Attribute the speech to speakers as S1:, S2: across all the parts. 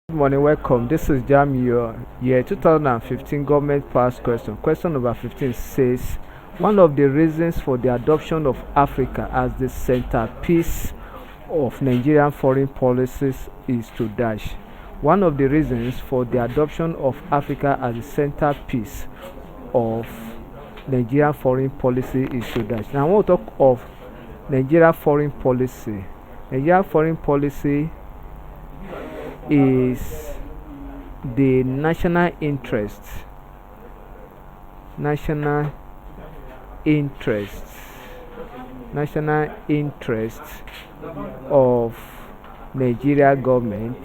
S1: Good morning, welcome. This is Jamb, your year 2015 government pass question. Question number 15 says, one of the reasons for the adoption of Africa as the centerpiece of Nigerian foreign policies is to dash. One of the reasons for the adoption of Africa as the centerpiece of Nigerian foreign policy is to dash. Now I want to talk of Nigeria foreign policy. Nigeria foreign policy is the national interest national interest national interest of Nigeria government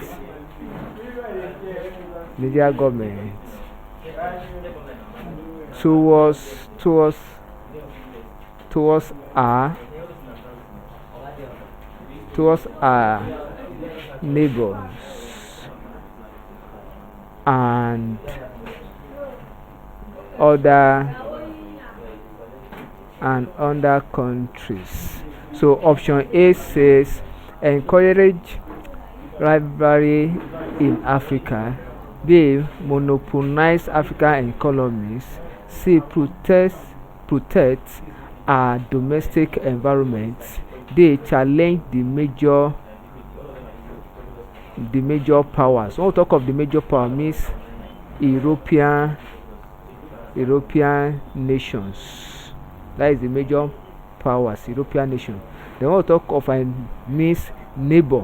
S1: towards our neighbors and other countries. So option A says encourage rivalry in Africa. B, monopolize African economies. C, protect our domestic environment. D, challenge the major powers. When we talk of the major power, means European nations. That is the major powers, European nations. Then when we talk of means neighbor,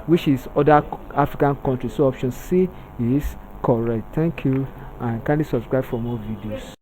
S1: which is other African countries. So option C is correct. Thank you, and kindly subscribe for more videos.